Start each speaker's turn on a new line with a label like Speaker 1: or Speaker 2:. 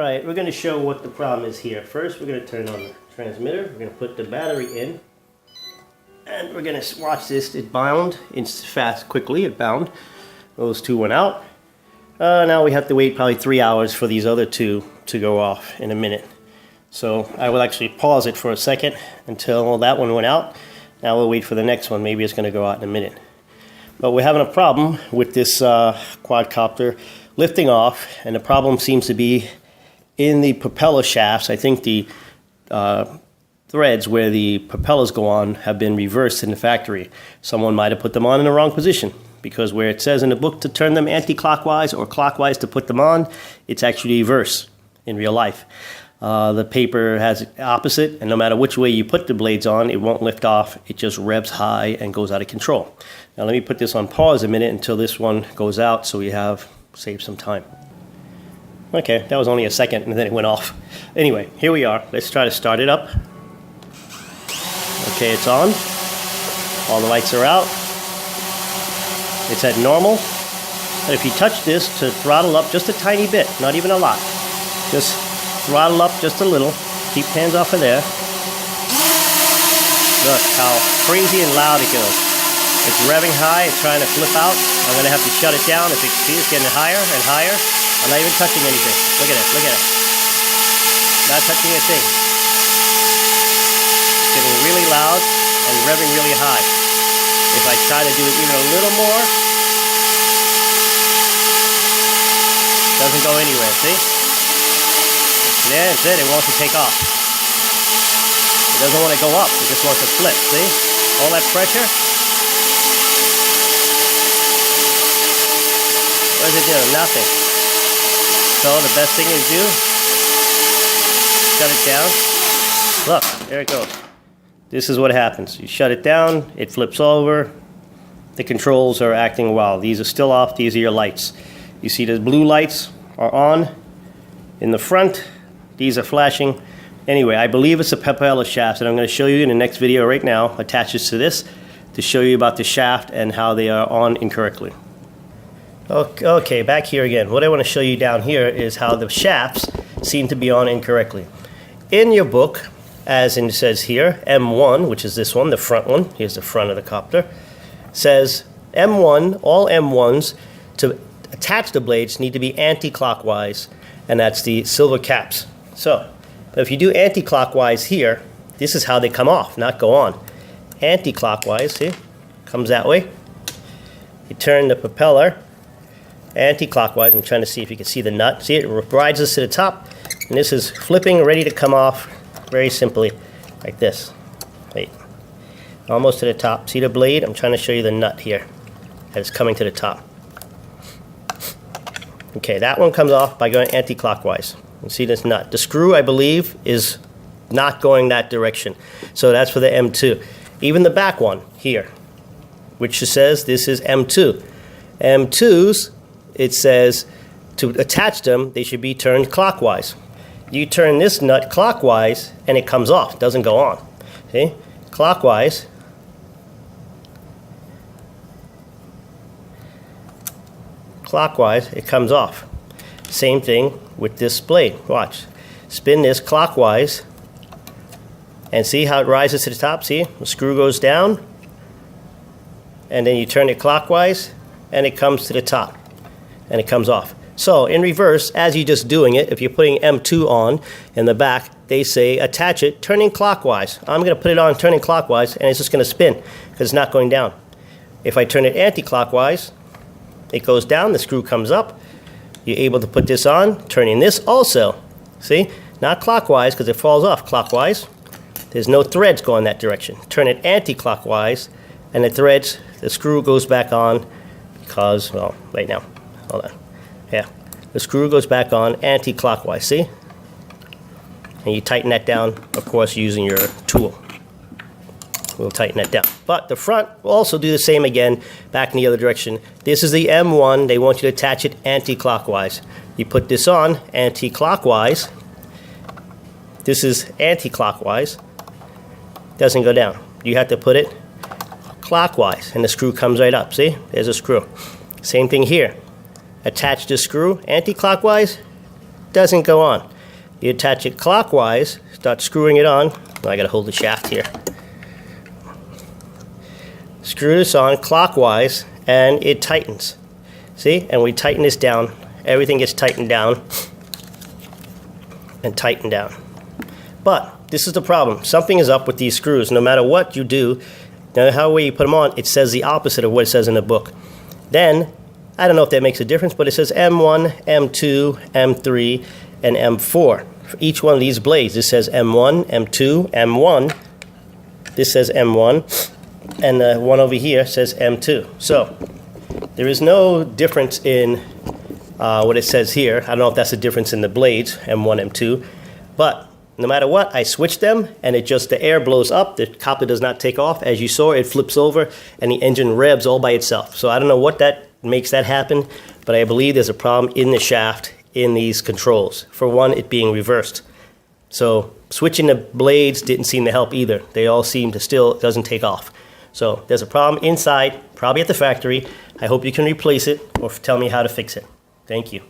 Speaker 1: Alright, we're going to show what the problem is here. First, we're going to turn on the transmitter. We're going to put the battery in. And we're going to watch this. It bound. It's fast, quickly. It bound. Those two went out. Now we have to wait probably 3 hours for these other two to go off in a minute. So I will actually pause it for a second until that one went out. Now we'll wait for the next one. Maybe it's going to go out in a minute. But we're having a problem with this quadcopter lifting off, and the problem seems to be in the propeller shafts. I think the threads where the propellers go on have been reversed in the factory. Someone might have put them on in the wrong position, because where it says in the book to turn them anti-clockwise or clockwise to put them on, it's actually reverse in real life. The paper has it opposite, and no matter which way you put the blades on, it won't lift off. It just revs high and goes out of control. Now let me put this on pause a minute until this one goes out, so we save some time. Okay, that was only a second and then it went off. Anyway, here we are. Let's try to start it up. Okay, it's on. All the lights are out. It's at normal. And if you touch this to throttle up just a tiny bit, not even a lot, just throttle up just a little. Keep hands off of there. Look how crazy and loud it goes. It's revving high, it's trying to flip out. I'm going to have to shut it down. If you see, it's getting higher and higher. I'm not even touching anything. Look at it, look at it. Not touching a thing. It's getting really loud and revving really high. If I try to do it even a little more, it doesn't go anywhere, see? Yeah, that's it, it wants to take off. It doesn't want to go up, it just wants to flip, see? All that pressure. What does it do? Nothing. So the best thing is do, shut it down. Look, there it goes. This is what happens. You shut it down, it flips over. The controls are acting well. These are still off, these are your lights. You see the blue lights are on in the front. These are flashing. Anyway, I believe it's a propeller shaft, and I'm going to show you in the next video right now, attaches to this, to show you about the shaft and how they are on incorrectly. Okay, back here again. What I want to show you down here is how the shafts seem to be on incorrectly. In your book, as it says here, M1, which is this one, the front one, here's the front of the copter, says M1, all M1s, to attach the blades need to be anti-clockwise, and that's the silver caps. So, if you do anti-clockwise here, this is how they come off, not go on. Anti-clockwise, see, comes that way. You turn the propeller anti-clockwise. I'm trying to see if you can see the nut. See, it rises to the top, and this is flipping, ready to come off very simply, like this. Wait, almost to the top. See the blade? I'm trying to show you the nut here, and it's coming to the top. Okay, that one comes off by going anti-clockwise. You see this nut. The screw, I believe, is not going that direction. So that's for the M2. Even the back one here, which says this is M2. M2s, it says to attach them, they should be turned clockwise. You turn this nut clockwise, and it comes off. It doesn't go on. See? Clockwise. Clockwise, it comes off. Same thing with this blade. Watch. Spin this clockwise, and see how it rises to the top? See? The screw goes down, and then you turn it clockwise, and it comes to the top, and it comes off. So in reverse, as you're just doing it, if you're putting M2 on in the back, they say attach it turning clockwise. I'm going to put it on turning clockwise, and it's just going to spin because it's not going down. If I turn it anti-clockwise, it goes down, the screw comes up. You're able to put this on, turning this also. See? Not clockwise because it falls off. Clockwise, there's no threads going that direction. Turn it anti-clockwise, and the screw goes back on because, well, right now, hold on. Yeah, the screw goes back on anti-clockwise, see? And you tighten that down, of course, using your tool. We'll tighten that down. But the front will also do the same again, back in the other direction. This is the M1. They want you to attach it anti-clockwise. You put this on anti-clockwise. This is anti-clockwise. Doesn't go down. You have to put it clockwise, and the screw comes right up. See? There's a screw. Same thing here. Attach the screw anti-clockwise. Doesn't go on. You attach it clockwise, start screwing it on. Oh, I gotta hold the shaft here. Screw this on clockwise and it tightens. See? And we tighten this down. Everything gets tightened down and tightened down. But this is the problem. Something is up with these screws. No matter what you do, no matter how way you put them on, it says the opposite of what it says in the book. Then, I don't know if that makes a difference, but it says M1, M2, M3, and M4. For each one of these blades, this says M1, M2, M1. This says M1. And the one over here says M2. So, there is no difference in what it says here. I don't know if that's the difference in the blades, M1, M2. But no matter what, I switch them, and it just, the air blows up, the copper does not take off. As you saw, it flips over, and the engine revs all by itself. So I don't know what that makes that happen, but I believe there's a problem in the shaft in these controls. For one, it being reversed. So switching the blades didn't seem to help either. They all seem to still, it doesn't take off. So there's a problem inside, probably at the factory. I hope you can replace it or tell me how to fix it. Thank you.